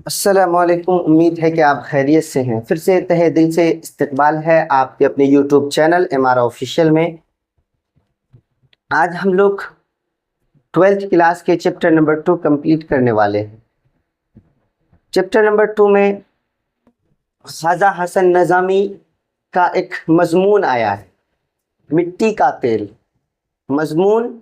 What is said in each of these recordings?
अस्सलामुअलैकुम। उम्मीद है कि आप खैरियत से हैं। फिर से तहे दिल से इस्तकबाल है आपके अपने यूट्यूब चैनल एमआर ऑफिशियल में। आज हम लोग 12th क्लास के चैप्टर नंबर 2 कंप्लीट करने वाले हैं। चैप्टर नंबर 2 में ख्वाजा हसन नज़ामी का एक मजमून आया है, मिट्टी का तेल। मजमून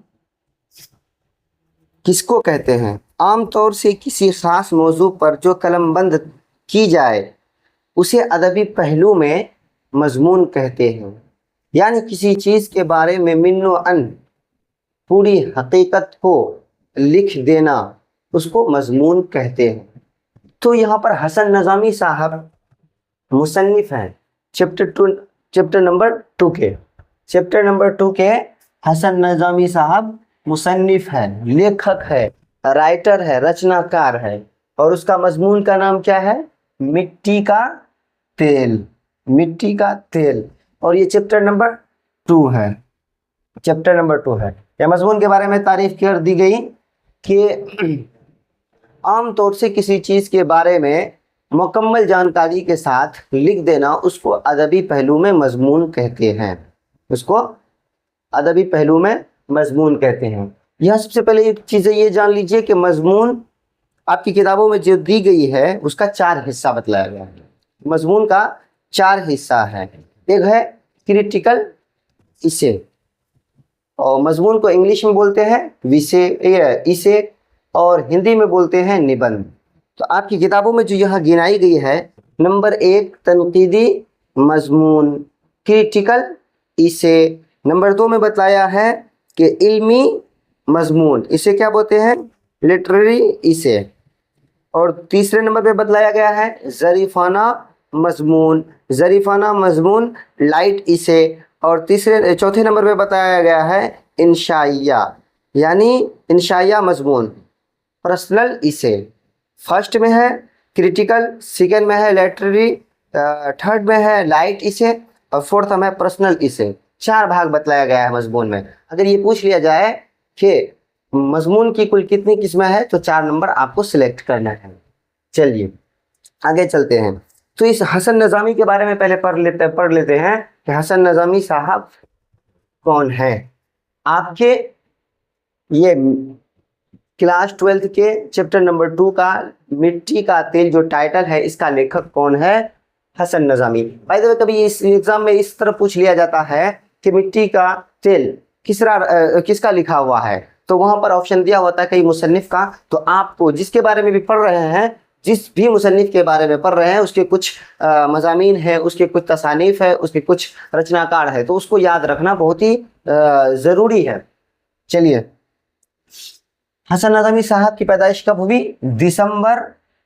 किसको कहते हैं? आमतौर से किसी ख़ास मौजू पर जो कलमबंद की जाए उसे अदबी पहलू में मजमून कहते हैं। यानी किसी चीज़ के बारे में मिन्नो अन पूरी हकीकत को लिख देना, उसको मजमून कहते हैं। तो यहाँ पर हसन नज़ामी साहब मुसन्निफ हैं चैप्टर नंबर 2 के हसन नज़ामी साहब मुसन्निफ है, लेखक है, राइटर है, रचनाकार है। और उसका मजमून का नाम क्या है? मिट्टी का तेल। मिट्टी का तेल। और ये चैप्टर नंबर 2 है। या मजमून के बारे में तारीफ कर दी गई कि आमतौर से किसी चीज़ के बारे में मुकम्मल जानकारी के साथ लिख देना, उसको अदबी पहलू में मजमून कहते हैं। उसको अदबी पहलू में मजमून कहते हैं। यह सबसे पहले एक चीज़ें ये जान लीजिए कि मजमून आपकी किताबों में जो दी गई है उसका 4 हिस्सा बतलाया गया है। मजमून का 4 हिस्सा है। एक है क्रिटिकल इसे, और मजमून को इंग्लिश में बोलते हैं विषय इसे, और हिंदी में बोलते हैं निबंध। तो आपकी किताबों में जो यहाँ गिनाई गई है, नंबर 1 तनकीदी मजमून, क्रिटिकल इसे। नंबर 2 में बताया है कि इल्मी मजमून, इसे क्या बोलते हैं? लिटरेरी इसे। और तीसरे नंबर पे बतलाया गया है ज़रीफ़ाना मजमून लाइट इसे। और चौथे नंबर पे बताया गया है इंशाइया, यानी इंशाइया मजमून, पर्सनल इसे। फर्स्ट में है क्रिटिकल, सेकेंड में है लिटरेरी, थर्ड में है लाइट इसे, और फोर्थ में है पर्सनल इसे। 4 भाग बतलाया गया है मजमून में। अगर ये पूछ लिया जाए कि मजमून की कुल कितनी किस्में हैं, तो 4 नंबर आपको सिलेक्ट करना है। चलिए आगे चलते हैं। तो इस हसन नज़ामी के बारे में पहले पढ़ लेते हैं कि हसन नज़ामी साहब कौन है। आपके ये क्लास 12th के चैप्टर नंबर 2 का मिट्टी का तेल जो टाइटल है, इसका लेखक कौन है? हसन नज़ामी। बाय द वे, कभी इस एग्जाम में इस तरह पूछ लिया जाता है कि मिट्टी का तेल किसका लिखा हुआ है, तो वहां पर ऑप्शन दिया होता है कई मुसन्निफ का। तो आपको जिसके बारे में भी पढ़ रहे हैं, जिस भी मुसन्निफ के बारे में पढ़ रहे हैं, उसके कुछ मज़ामीन है, उसके कुछ तसानीफ है, उसके कुछ रचनाकार है, तो उसको याद रखना बहुत ही ज़रूरी है। चलिए, हसन नज़ामी साहब की पैदाइश कब हुई? दिसंबर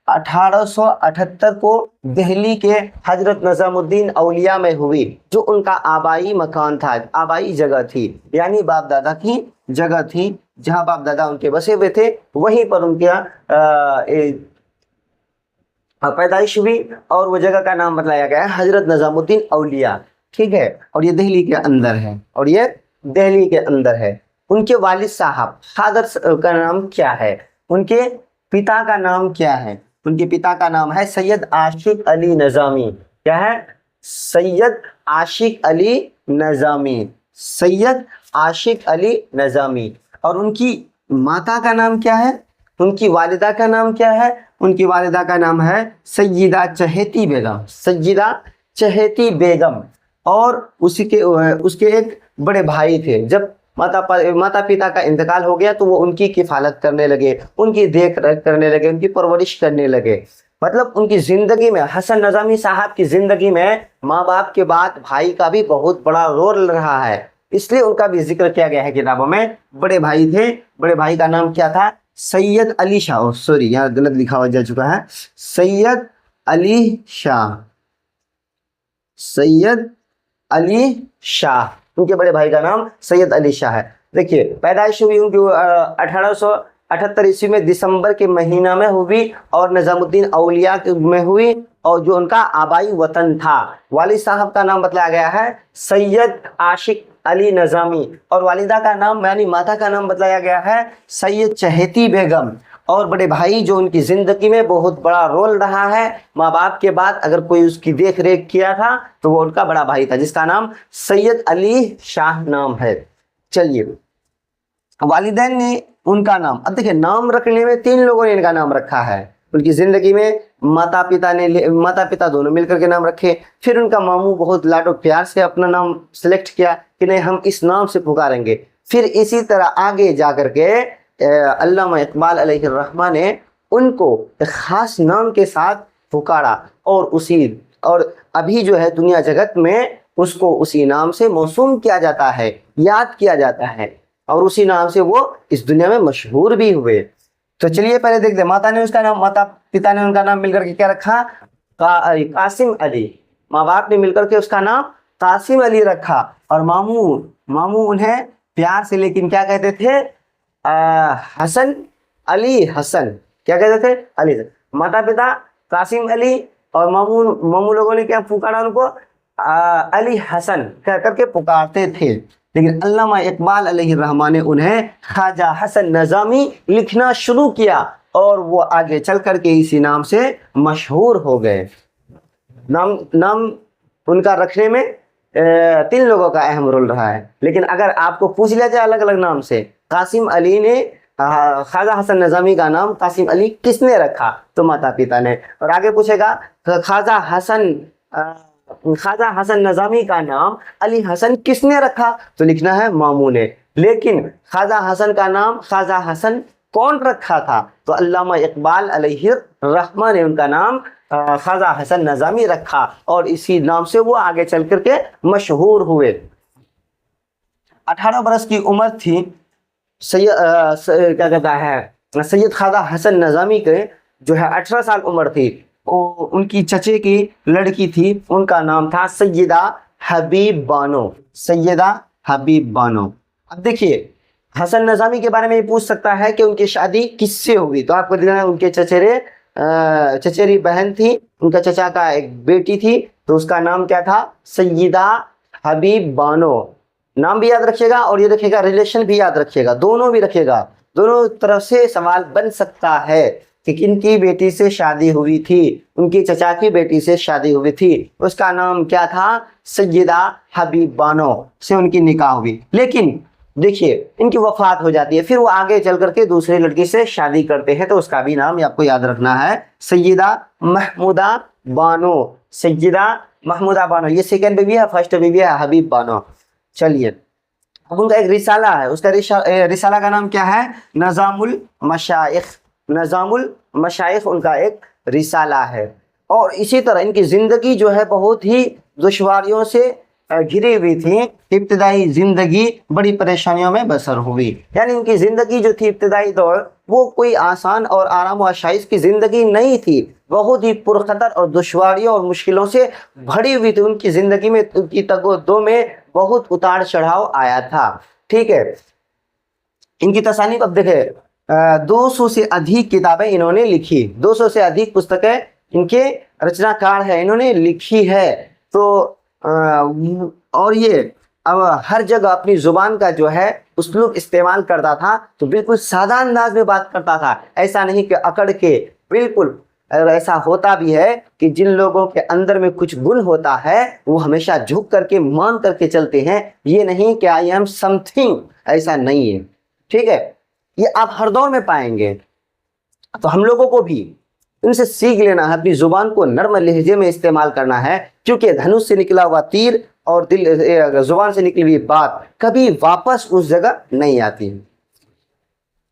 1878 को दिल्ली के हजरत निजामुद्दीन औलिया में हुई, जो उनका आबाई मकान था, आबाई जगह थी, यानी बाप दादा की जगह थी। जहां बाप दादा उनके बसे हुए थे, वहीं पर उनके पैदाइश हुई। और वो जगह का नाम बताया गया है हजरत निजामुद्दीन औलिया। ठीक है, और ये दिल्ली के अंदर है। उनके वालिद साहब, फादर का नाम क्या है? उनके पिता का नाम क्या है? उनके पिता का नाम है सैयद आशिक अली नज़ामी। क्या है? सैयद आशिक अली नज़ामी। और उनकी माता का नाम क्या है? उनकी वालिदा का नाम क्या है? उनकी वालिदा का नाम है सैयदा चहेती बेगम। और उसके एक बड़े भाई थे। जब माता पिता का इंतकाल हो गया, तो वो उनकी किफालत करने लगे, उनकी देख रेख करने लगे, उनकी परवरिश करने लगे। मतलब उनकी ज़िंदगी में, हसन नज़ामी साहब की ज़िंदगी में माँ बाप के बाद भाई का भी बहुत बड़ा रोल रहा है, इसलिए उनका भी जिक्र किया गया है किताबों में। बड़े भाई थे, बड़े भाई का नाम क्या था? सैयद अली शाह। सॉरी, यहाँ गलत लिखा हुआ जा चुका है। सैयद अली शाह, उनके बड़े भाई का नाम सैयद अली शाह है। देखिए, पैदाइश हुई उनकी 1878 ईस्वी में दिसंबर के महीना में हुई, और निजामुद्दीन औलिया में हुई, और जो उनका आबाई वतन था। वालिद साहब का नाम बताया गया है सैयद आशिक अली नज़ामी, और वालिदा का नाम यानी माता का नाम बताया गया है सैयद चहेती बेगम। और बड़े भाई जो उनकी ज़िंदगी में बहुत बड़ा रोल रहा है। माँ बाप के बाद अगर कोई उसकी देख रेख किया था तो वो उनका बड़ा भाई था, जिसका नाम सैयद अली शाह नाम है। चलिए, वालिदैन ने उनका नाम, अब देखिए नाम रखने में 3 लोगों ने इनका नाम रखा है। उनकी ज़िंदगी में माता पिता दोनों मिलकर के नाम रखे। फिर उनका मामू बहुत लाडो प्यार से अपना नाम सिलेक्ट किया कि नहीं हम इस नाम से पुकारेंगे। फिर इसी तरह आगे जा कर के अल्लामा इकबाल अलैहिर्रहमा ने उनको एक ख़ास नाम के साथ पुकारा और अभी जो है दुनिया जगत में उसको उसी नाम से मौसूम किया जाता है, याद किया जाता है, और उसी नाम से वो इस दुनिया में मशहूर भी हुए। तो चलिए पहले देखते हैं, माता पिता ने उनका नाम मिलकर के क्या रखा? कासिम अली। माँ बाप ने मिलकर के उसका नाम कासिम अली रखा। और मामू उन्हें प्यार से लेकिन क्या कहते थे? हसन अली हसन। क्या कहते थे? अली। माता पिता कासिम अली और मामू लोगों ने क्या पुकारा उनको? अली हसन कह करके पुकारते थे। लेकिन अल्लामा इकबाल अलैहिर्रहमान ने उन्हें ख्वाजा हसन नज़ामी लिखना शुरू किया और वो आगे चल करके इसी नाम से मशहूर हो गए। नाम उनका रखने में 3 लोगों का अहम रोल रहा है। लेकिन अगर आपको पूछ लिया जाए अलग अलग नाम से, कासिम अली ने ख्वाजा हसन नज़ामी का नाम कासिम अली किसने रखा? तो माता पिता ने। और आगे पूछेगा ख्वाजा हसन नज़ामी का नाम अली हसन किसने रखा? तो लिखना है मामू ने। लेकिन ख्वाजा हसन का नाम ख्वाजा हसन कौन रखा था? तो अल्लामा इकबाल अलैहिर्रहमान ने उनका नाम ख्वाजा हसन नज़ामी रखा और इसी नाम से वो आगे चल करके मशहूर हुए। 18 बरस की उम्र थी सैयद ख्वाजा हसन नज़ामी के जो है 18 साल उम्र थी। उनकी चचे की लड़की थी, उनका नाम था सैयदा हबीब बानो। अब देखिए हसन नज़ामी के बारे में ये पूछ सकता है कि उनकी शादी किससे हुई? तो आपको देखना है उनके चचेरी बहन थी, उनका चचा का एक बेटी थी, तो उसका नाम क्या था? सैयदा हबीब बानो। नाम भी याद रखिएगा और ये रखिएगा रिलेशन भी याद रखिएगा, दोनों भी रखिएगा। दोनों तरफ से सवाल बन सकता है कि किनकी बेटी से शादी हुई थी? उनकी चचा की बेटी से शादी हुई थी, उसका नाम क्या था? सैयदा हबीब बानो से उनकी निकाह हुई। लेकिन देखिए इनकी वफात हो जाती है, फिर वो आगे चल करके दूसरी लड़की से शादी करते हैं, तो उसका भी नाम आपको याद रखना है, सैयदा महमूदा बानो। ये सेकंड बीवी है, फर्स्ट बीवी है हबीब बानो। चलिए, अब उनका एक रिसाला है, उसका रिसाला का नाम क्या है? नज़ामुल मशाइख उनका एक रिसाला है। और इसी तरह इनकी ज़िंदगी जो है बहुत ही दुश्वारियों से घिरी हुई थी। इब्तिदाई ज़िंदगी बड़ी परेशानियों में बसर हुई, यानी उनकी ज़िंदगी जो थी इब्तिदाई दौर, वो कोई आसान और आराम व आशाइश की ज़िंदगी नहीं थी, बहुत ही पुरखतर और दुश्वारियों और मुश्किलों से भरी हुई थी। उनकी ज़िंदगी में, उनकी तगोदो में बहुत उतार चढ़ाव आया था। ठीक है, इनकी तसानीफ अब देखें, 200 से अधिक किताबें इन्होंने लिखी, 200 से अधिक पुस्तकें इनके रचनाकार है, इन्होंने लिखी है। तो और ये अब हर जगह अपनी ज़ुबान का जो है उसलूब इस्तेमाल करता था, तो बिल्कुल सादा अंदाज में बात करता था, ऐसा नहीं कि अकड़ के। बिल्कुल ऐसा होता भी है कि जिन लोगों के अंदर में कुछ गुण होता है वो हमेशा झुक करके मान करके चलते हैं, ये नहीं कि आई एम समथिंग, ऐसा नहीं है। ठीक है, ये आप हर दौर में पाएंगे। तो हम लोगों को भी इनसे सीख लेना है, अपनी ज़ुबान को नर्म लहजे में इस्तेमाल करना है, क्योंकि धनुष से निकला हुआ तीर और ज़ुबान से निकली हुई बात कभी वापस उस जगह नहीं आती है।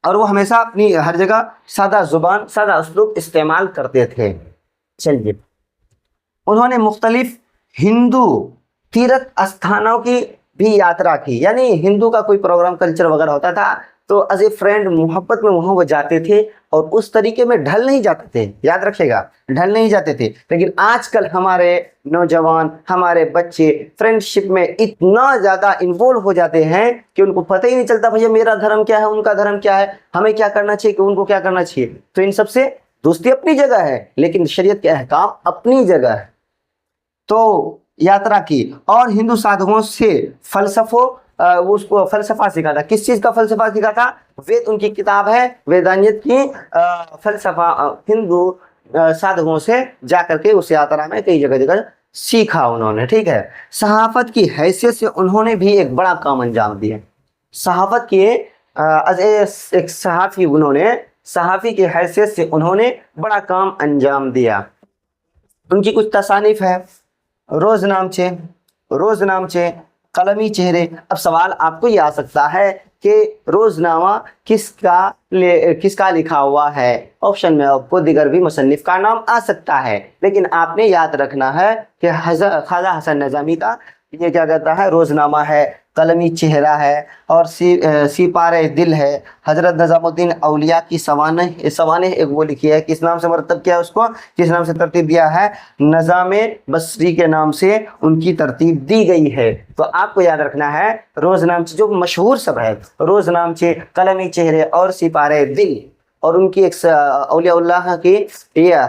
और वो हमेशा अपनी हर जगह सादा ज़ुबान, सादा उसलूब इस्तेमाल करते थे। चलिए, उन्होंने मुख्तलिफ हिंदू तीर्थ स्थानों की भी यात्रा की, यानी हिंदू का कोई प्रोग्राम कल्चर वगैरह होता था तो एज ए फ्रेंड मोहब्बत में वहाँ वो जाते थे, और उस तरीके में ढल नहीं जाते थे, याद रखिएगा, ढल नहीं जाते थे। लेकिन आजकल हमारे नौजवान, हमारे बच्चे फ्रेंडशिप में इतना ज़्यादा इन्वॉल्व हो जाते हैं कि उनको पता ही नहीं चलता भैया मेरा धर्म क्या है, उनका धर्म क्या है, हमें क्या करना चाहिए कि उनको क्या करना चाहिए। तो इन सबसे दोस्ती अपनी जगह है, लेकिन शरीयत के अहकाम अपनी जगह है। तो यात्रा की और हिंदू साधुओं से वो उसको फलसफा सीखा था। किस चीज़ का फलसफा सीखा था? वेद उनकी किताब है, वेदांत की फलसफा हिंदू साधकों से जा करके उस यात्रा में कई जगह जगह सीखा उन्होंने, ठीक है। सहाफत की हैसियत से उन्होंने भी एक बड़ा काम अंजाम दिया। सहाफत के एक सहाफ़ी, उन्होंने सहाफ़ी की हैसियत से उन्होंने बड़ा काम अंजाम दिया। उनकी कुछ तसानीफ है, रोज़नामचे, रोज़नामचे, कलमी चेहरे। अब सवाल आपको ये आ सकता है कि रोज़नामा किसका लिखा हुआ है। ऑप्शन में आपको दिगर भी मुसन्निफ का नाम आ सकता है, लेकिन आपने याद रखना है कि ख्वाजा हसन नज़ामी का ये क्या कहता है, रोज़नामा है, कलमी चेहरा है और सिपारे दिल है। हज़रत निज़ामुद्दीन औलिया की सवानेह एक वो लिखी है, किस नाम से मरतब किया उसको, किस नाम से तरतीब दिया है, नज़ामे बसरी के नाम से उनकी तरतीब दी गई है। तो आपको याद रखना है रोज़नामचे जो मशहूर सब है, रोज़नामचे, कलमी चेहरे और सिपारे दिल। और उनकी एक औलियाउल्लाह की ये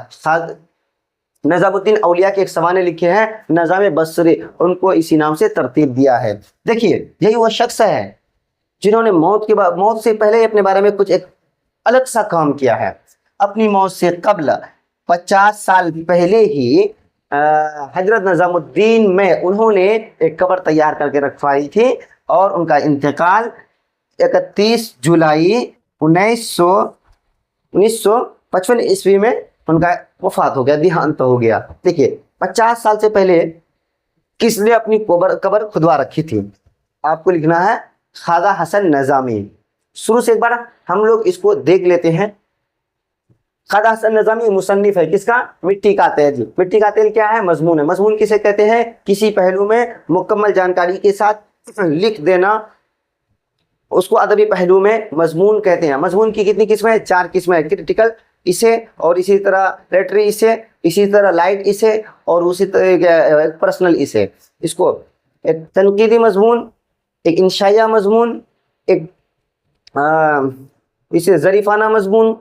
निज़ामुद्दीन औलिया के एक सवाने लिखे हैं, नज़ामे बसरी, उनको इसी नाम से तरतीब दिया है। देखिए यही वो शख्स है जिन्होंने मौत से पहले अपने बारे में कुछ एक अलग सा काम किया है। अपनी मौत से कबल 50 साल पहले ही हजरत निज़ामुद्दीन में उन्होंने एक कब्र तैयार करके रखवाई थी और उनका इंतकाल 31 जुलाई 1955 ईस्वी में उनका वफात हो गया, देहांत हो गया। देखिए 50 साल से पहले किसने अपनी कब्र खुदवा रखी थी, आपको लिखना है ख्वाजा हसन नज़ामी। शुरू से एक बार हम लोग इसको देख लेते हैं। ख्वाजा हसन नज़ामी मुसन्निफ है किसका, मिट्टी का तेल। मिट्टी का तेल क्या है, मजमून है। मजमून किसे कहते हैं, किसी पहलू में मुकम्मल जानकारी के साथ लिख देना, उसको अदबी पहलू में मजमून कहते हैं। मजमून की कितनी किस्में हैं, 4 किस्में हैं, क्रिटिकल इसे, और इसी तरह लेटरी इसे, इसी तरह लाइट इसे, और उसी तरह पर्सनल इसे। इसको एक तनकीदी मजमून, एक इंशाइया मजमून, एक इसे ज़रीफ़ाना मजमून।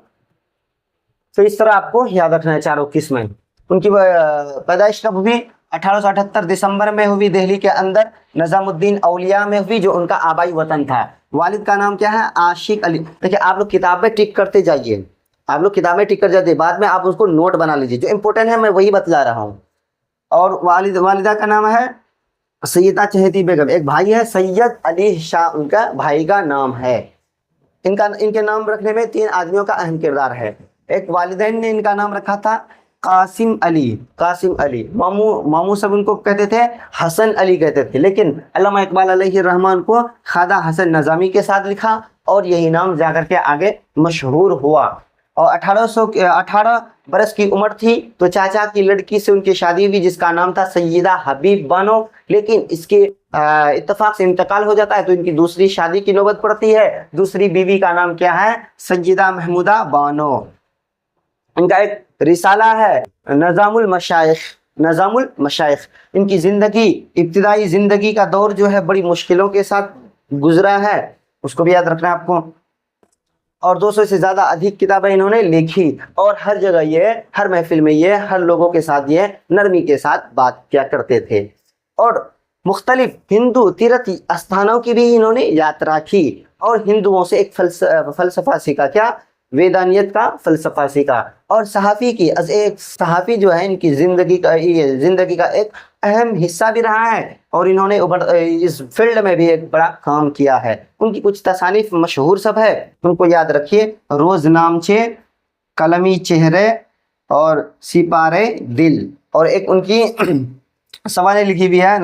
तो इस तरह आपको याद रखना है चारों किस्में। उनकी पैदाइश कब हुई, 1878 दिसंबर में हुई, दिल्ली के अंदर निज़ामुद्दीन औलिया में हुई, जो उनका आबाई वतन था। वालिद का नाम क्या है, आशिक अली। देखिए आप लोग किताब में टिक करते जाइए, आप लोग किताबें टिक कर जाते, बाद में आप उसको नोट बना लीजिए, जो इंपॉर्टेंट है मैं वही बतला रहा हूँ। और वालिदा का नाम है सैयदा चहेती बेगम। एक भाई है सैयद अली शाह, उनका भाई का नाम है। इनके नाम रखने में 3 आदमियों का अहम किरदार है। एक वालिदैन ने इनका नाम रखा था कासिम अली, कासिम अली। मामू सब उनको कहते थे हसन अली कहते थे, लेकिन अल्लामा इकबाल अलैहिर्रहमान को ख्वाजा हसन नज़ामी के साथ लिखा और यही नाम जाकर के आगे मशहूर हुआ। और 1818 बरस की उम्र थी तो चाचा की लड़की से उनकी शादी हुई, जिसका नाम था सैयदा हबीब बानो। लेकिन इसके इत्तेफाक से इंतकाल हो जाता है तो इनकी दूसरी शादी की नौबत पड़ती है। दूसरी बीवी का नाम क्या है, सैयदा महमूदा बानो। इनका एक रिसाला है नज़ामुल मशाइख, नज़ामुल मशाइख। इनकी ज़िंदगी, इब्तिदाई ज़िंदगी का दौर जो है बड़ी मुश्किलों के साथ गुजरा है, उसको भी याद रखना है आपको। और 200 से ज़्यादा अधिक किताबें इन्होंने लिखी और हर जगह ये, हर महफिल में ये, हर लोगों के साथ ये नरमी के साथ बात किया करते थे। और मुख्तलिफ हिंदू तीर्थ स्थानों की भी इन्होंने यात्रा की और हिंदुओं से एक फ़लसफ़ा सीखा, क्या, वेदानियत का फ़लसफ़ा सीखा। और सहाफ़ी की एक सहाफ़ी जो है इनकी ज़िंदगी का एक अहम हिस्सा भी रहा है और इन्होंने इस फील्ड में भी एक बड़ा काम किया है। उनकी कुछ तसानीफ मशहूर सब है, उनको याद रखिए, रोज़नामचे, कलमी चेहरे और सिपारे दिल। और एक उनकी सवानें लिखी भी है,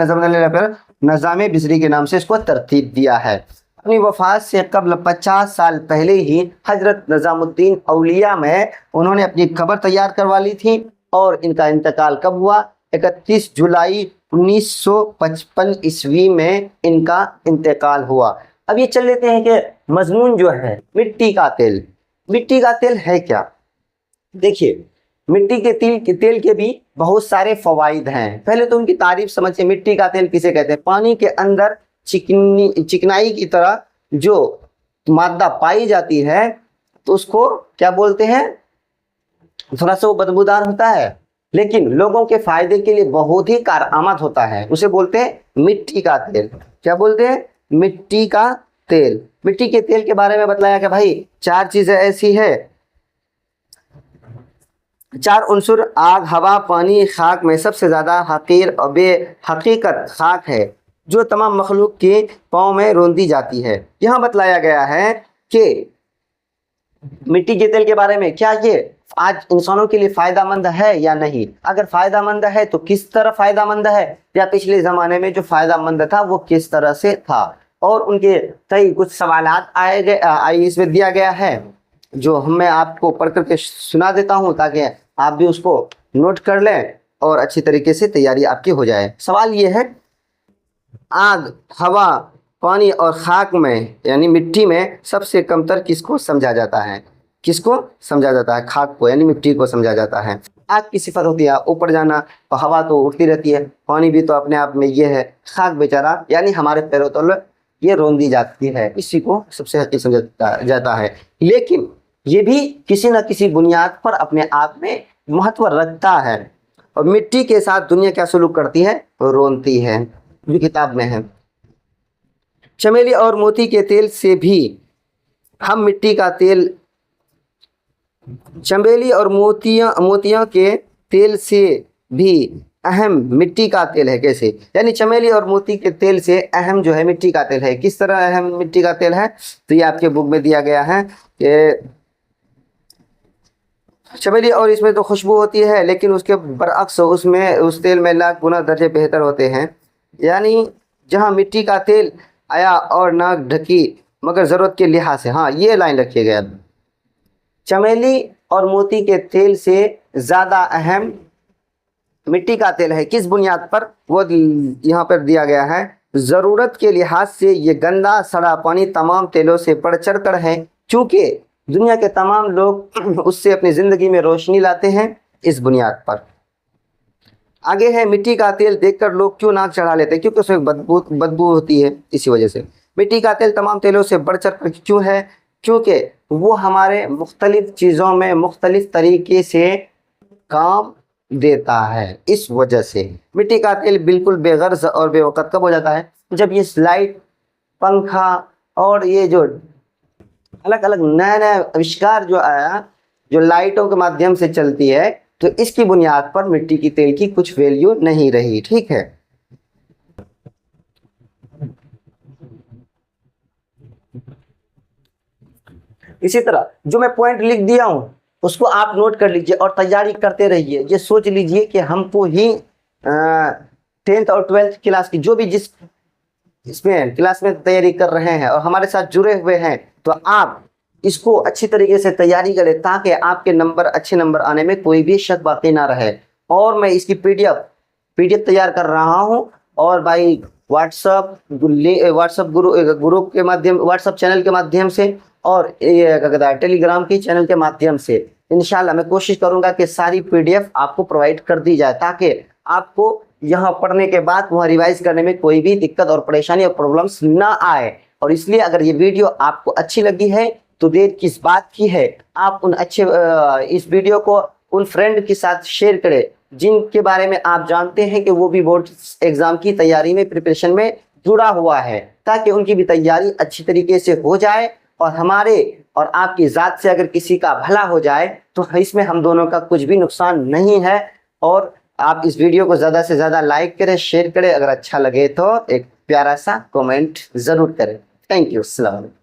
नज़ामे बसरी के नाम से इसको तरतीब दिया है। अपनी वफ़ात से कबल 50 साल पहले ही हज़रत निज़ामुद्दीन औलिया में उन्होंने अपनी कब्र तैयार करवा ली थी और इनका इंतकाल कब हुआ, 31 जुलाई 1955 ईस्वी में इनका इंतकाल हुआ। अब ये चल लेते हैं कि मजमून जो है मिट्टी का तेल, मिट्टी का तेल है क्या। देखिए मिट्टी के तेल के भी बहुत सारे फ़वाइद हैं। पहले तो उनकी तारीफ समझिए, मिट्टी का तेल किसे कहते हैं, पानी के अंदर चिकनाई की तरह जो मादा पाई जाती है तो उसको क्या बोलते हैं, थोड़ा सा वो बदबूदार होता है लेकिन लोगों के फायदे के लिए बहुत ही कारआमद होता है, उसे बोलते हैं मिट्टी का तेल। क्या बोलते हैं, मिट्टी का तेल। मिट्टी के तेल के बारे में बतलाया कि भाई 4 चीजें ऐसी है, 4 उन्सुर आग, हवा, पानी, खाक में सबसे ज़्यादा हकीर और बेहकीकत खाक है जो तमाम मखलूक के पाँव में रोंदी जाती है। यहाँ बतलाया गया है कि मिट्टी के तेल के बारे में क्या ये आज इंसानों के लिए फ़ायदामंद है या नहीं, अगर फ़ायदामंद है तो किस तरह फ़ायदामंद है, या पिछले ज़माने में जो फ़ायदामंद था वो किस तरह से था, और उनके कई कुछ सवालात आए इसमें दिया गया है जो मैं आपको पढ़ करके सुना देता हूँ ताकि आप भी उसको नोट कर लें और अच्छी तरीके से तैयारी आपकी हो जाए। सवाल ये है, आग, हवा, पानी और खाक में यानी मिट्टी में सबसे कमतर किसको समझा जाता है? किसको समझा जाता है? खाक को यानी मिट्टी को समझा जाता है। आग की सिफत होती है ऊपर जाना, और हवा तो उड़ती रहती है, पानी भी तो अपने आप में ये है, खाक बेचारा यानी हमारे पैरों तले ये रोंदी जाती है, इसी को सबसे हकीकत समझा जाता है। लेकिन ये भी किसी न किसी बुनियाद पर अपने आप में महत्व रखता है, और मिट्टी के साथ दुनिया क्या सलूक करती है? रोनती है, जो किताब में है। चमेली और मोती के तेल से भी हम मिट्टी का तेल, चमेली और मोतियां के तेल से भी अहम मिट्टी का तेल है। कैसे? यानी चमेली और मोती के तेल से अहम जो है मिट्टी का तेल है। किस तरह अहम मिट्टी का तेल है? तो ये आपके बुक में दिया गया है कि चमेली और इसमें तो खुशबू होती है, लेकिन उसके बरअक्स उसमें उस तेल में लाख गुना दर्जे बेहतर होते हैं। यानी जहाँ मिट्टी का तेल आया और नाक ढकी मगर ज़रूरत के लिहाज से, हाँ ये लाइन रखिए गया, चमेली और मोती के तेल से ज़्यादा अहम मिट्टी का तेल है। किस बुनियाद पर? वो यहाँ पर दिया गया है, ज़रूरत के लिहाज से ये गंदा सड़ा पानी तमाम तेलों से बढ़ चढ़ कर है, क्योंकि दुनिया के तमाम लोग उससे अपनी ज़िंदगी में रोशनी लाते हैं। इस बुनियाद पर आगे है, मिट्टी का तेल देखकर लोग क्यों नाक चढ़ा लेते हैं? क्योंकि उसमें बदबू होती है, इसी वजह से। मिट्टी का तेल तमाम तेलों से बढ़ चढ़ कर क्यों है? क्योंकि वो हमारे मुख्तलिफ चीज़ों में मुख्तलिफ तरीके से काम देता है, इस वजह से। मिट्टी का तेल बिल्कुल बेगर्ज और बेवकत कब हो जाता है? जब ये लाइट, पंखा और ये जो अलग अलग नया नया आविष्कार जो आया, जो लाइटों के माध्यम से चलती है, तो इसकी बुनियाद पर मिट्टी की तेल की कुछ वैल्यू नहीं रही। ठीक है, इसी तरह जो मैं पॉइंट लिख दिया हूं उसको आप नोट कर लीजिए और तैयारी करते रहिए। ये सोच लीजिए कि हमको ही 10th और 12th क्लास की जो भी जिस इसमें क्लास में तैयारी कर रहे हैं और हमारे साथ जुड़े हुए हैं, तो आप इसको अच्छी तरीके से तैयारी करें ताकि आपके नंबर अच्छे नंबर आने में कोई भी शक बाकी ना रहे। और मैं इसकी पीडीएफ तैयार कर रहा हूं, और भाई व्हाट्सअप ग्रुप के माध्यम, व्हाट्सअप चैनल के माध्यम से और टेलीग्राम के चैनल के माध्यम से इंशाल्लाह मैं कोशिश करूंगा कि सारी पीडीएफ आपको प्रोवाइड कर दी जाए, ताकि आपको यहाँ पढ़ने के बाद वहाँ रिवाइज करने में कोई भी दिक्कत और परेशानी और प्रॉब्लम्स ना आए। और इसलिए अगर ये वीडियो आपको अच्छी लगी है तो देर किस बात की है, आप इस वीडियो को उन फ्रेंड के साथ शेयर करें जिनके बारे में आप जानते हैं कि वो भी बोर्ड एग्जाम की तैयारी में, प्रिपरेशन में जुड़ा हुआ है, ताकि उनकी भी तैयारी अच्छी तरीके से हो जाए और हमारे और आपकी ज़ात से अगर किसी का भला हो जाए तो इसमें हम दोनों का कुछ भी नुकसान नहीं है। और आप इस वीडियो को ज़्यादा से ज़्यादा लाइक करें, शेयर करें, अगर अच्छा लगे तो एक प्यारा सा कमेंट ज़रूर करें। Thank you. अस्सलाम वालेकुम।